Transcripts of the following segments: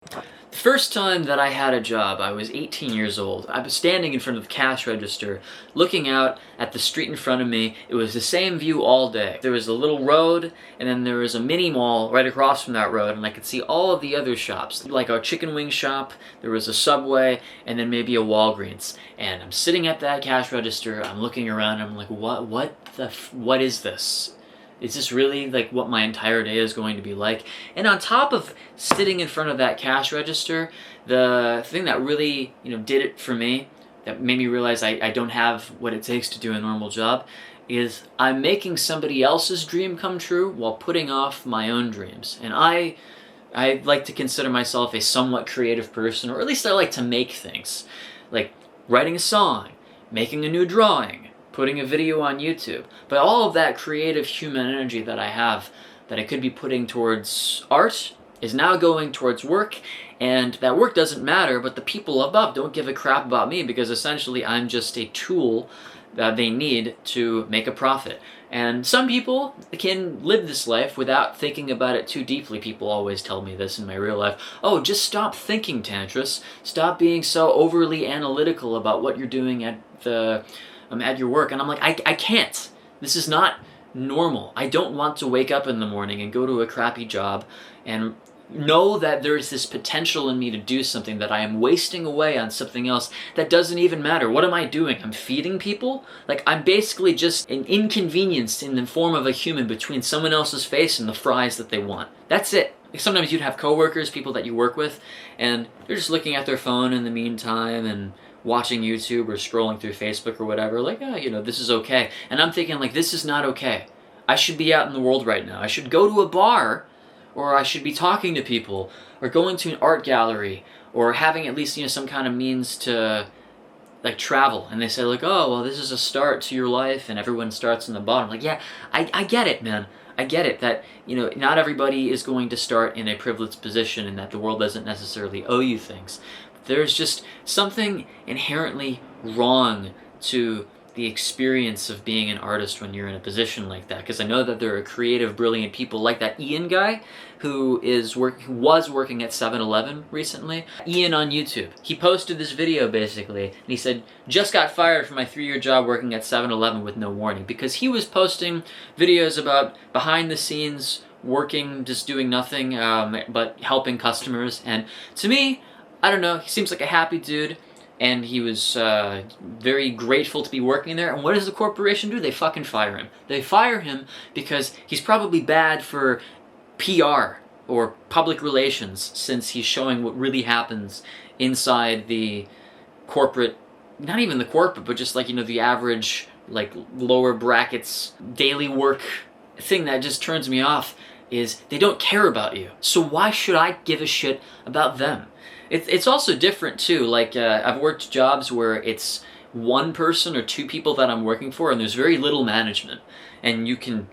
The first time that I had a job, I was 18 years old. I was standing in front of the cash register, looking out at the street in front of me. It was the same view all day. There was a little road, and then there was a mini mall right across from that road, and I could see all of the other shops, like a chicken wing shop, there was a Subway, and then maybe a Walgreens. And I'm sitting at that cash register, I'm looking around, I'm like, what is this? Is this really like what my entire day is going to be like? And on top of sitting in front of that cash register, the thing that really, did it for me, that made me realize I don't have what it takes to do a normal job, is I'm making somebody else's dream come true while putting off my own dreams. And I like to consider myself a somewhat creative person, or at least I like to make things. Like writing a song, making a new drawing, putting a video on YouTube. But all of that creative human energy that I have, that I could be putting towards art, is now going towards work, and that work doesn't matter, but the people above don't give a crap about me, because essentially I'm just a tool that they need to make a profit. And some people can live this life without thinking about it too deeply. People always tell me this in my real life. Oh, just stop thinking, Tantris. Stop being so overly analytical about what you're doing at your work. And I'm like, I can't. This is not normal. I don't want to wake up in the morning and go to a crappy job and know that there is this potential in me to do something that I am wasting away on something else that doesn't even matter. What am I doing? I'm feeding people? Like, I'm basically just an inconvenience in the form of a human between someone else's face and the fries that they want. That's it. Sometimes you'd have coworkers, people that you work with, and they're just looking at their phone in the meantime and watching YouTube or scrolling through Facebook or whatever, like, this is okay. And I'm thinking, like, this is not okay. I should be out in the world right now. I should go to a bar, or I should be talking to people, or going to an art gallery, or having at least, some kind of means to, like, travel. And they say, like, oh, well, this is a start to your life, and everyone starts in the bottom. Like, yeah, I get it, man. I get it that, not everybody is going to start in a privileged position, and that the world doesn't necessarily owe you things. There's just something inherently wrong to the experience of being an artist when you're in a position like that. Because I know that there are creative, brilliant people like that Ian guy who was working at 7-Eleven recently. Ian on YouTube. He posted this video basically, and he said, just got fired from my 3-year job working at 7-Eleven with no warning. Because he was posting videos about behind the scenes working, just doing nothing, but helping customers. And to me, I don't know, he seems like a happy dude, and he was very grateful to be working there. And what does the corporation do? They fucking fire him. They fire him because he's probably bad for PR or public relations, since he's showing what really happens inside the corporate, not even the corporate, but just like, the average, like, lower brackets, daily work thing that just turns me off is they don't care about you. So why should I give a shit about them? It's also different too. Like, I've worked jobs where it's one person or two people that I'm working for, and there's very little management, and you can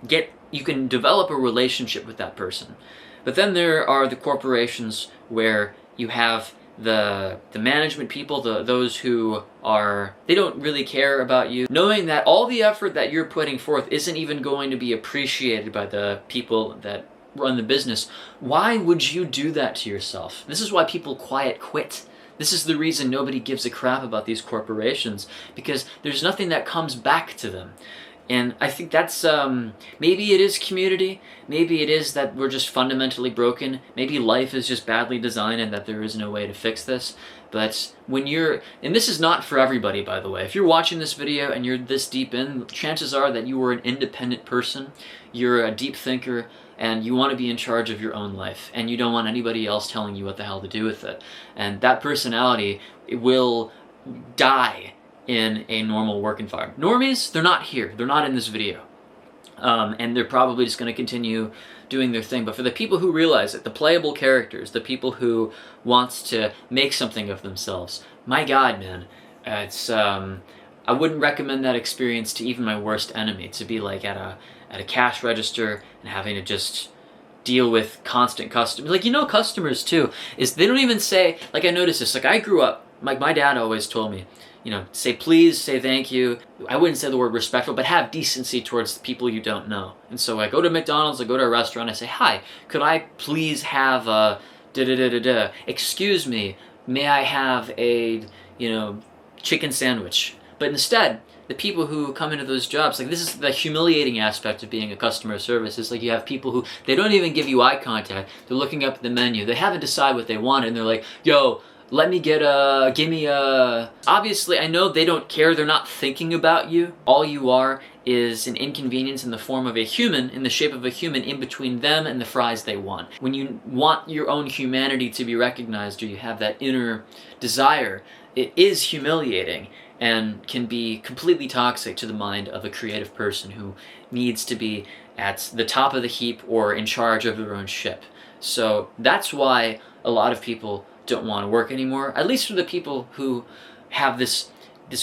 develop a relationship with that person. But then there are the corporations where you have the management people, those who they don't really care about you, knowing that all the effort that you're putting forth isn't even going to be appreciated by the people that run the business. Why would you do that to yourself? This is why people quiet quit. This is the reason nobody gives a crap about these corporations, because there's nothing that comes back to them. And I think that's, maybe it is community, maybe it is that we're just fundamentally broken, maybe life is just badly designed and that there is no way to fix this. But and this is not for everybody, by the way. If you're watching this video and you're this deep in, chances are that you are an independent person, you're a deep thinker, and you want to be in charge of your own life, and you don't want anybody else telling you what the hell to do with it. And that personality will die in a normal work environment. Normies, they're not here. They're not in this video. And they're probably just going to continue doing their thing. But for the people who realize it, the playable characters, the people who want to make something of themselves, my God, man, I wouldn't recommend that experience to even my worst enemy, to be like at a cash register and having to just deal with constant customers. Like, customers too, is they don't even say, like, I noticed this, like, I grew up, like, my dad always told me, say please, say thank you. I wouldn't say the word respectful, but have decency towards the people you don't know. And so I go to McDonald's, I go to a restaurant, I say, hi, could I please have a da da da da da. Excuse me, may I have a, chicken sandwich? But instead, the people who come into those jobs, like, this is the humiliating aspect of being a customer service. It's like you have people who, they don't even give you eye contact. They're looking up at the menu. They haven't decided what they want, and they're like, yo, give me a... Obviously, I know they don't care. They're not thinking about you. All you are is an inconvenience in the form of a human, in the shape of a human, in between them and the fries they want. When you want your own humanity to be recognized, or you have that inner desire, it is humiliating and can be completely toxic to the mind of a creative person who needs to be at the top of the heap or in charge of their own ship. So that's why a lot of people don't want to work anymore, at least for the people who have this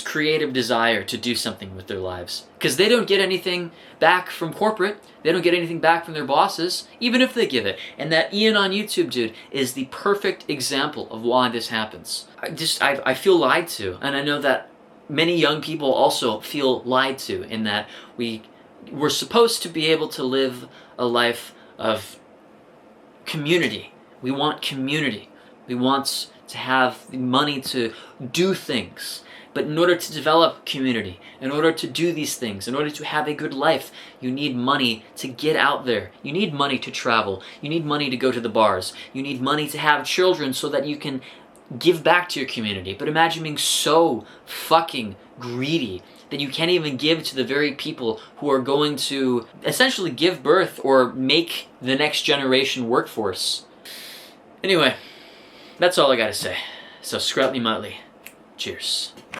creative desire to do something with their lives. Because they don't get anything back from corporate, they don't get anything back from their bosses, even if they give it. And that Ian on YouTube dude is the perfect example of why this happens. I feel lied to, and I know that many young people also feel lied to, in that we're supposed to be able to live a life of community. We want community. We want to have the money to do things. But in order to develop community, in order to do these things, in order to have a good life, you need money to get out there. You need money to travel. You need money to go to the bars. You need money to have children so that you can give back to your community. But imagine being so fucking greedy that you can't even give to the very people who are going to essentially give birth or make the next generation workforce. Anyway, that's all I gotta say. So scrap me motley. Cheers.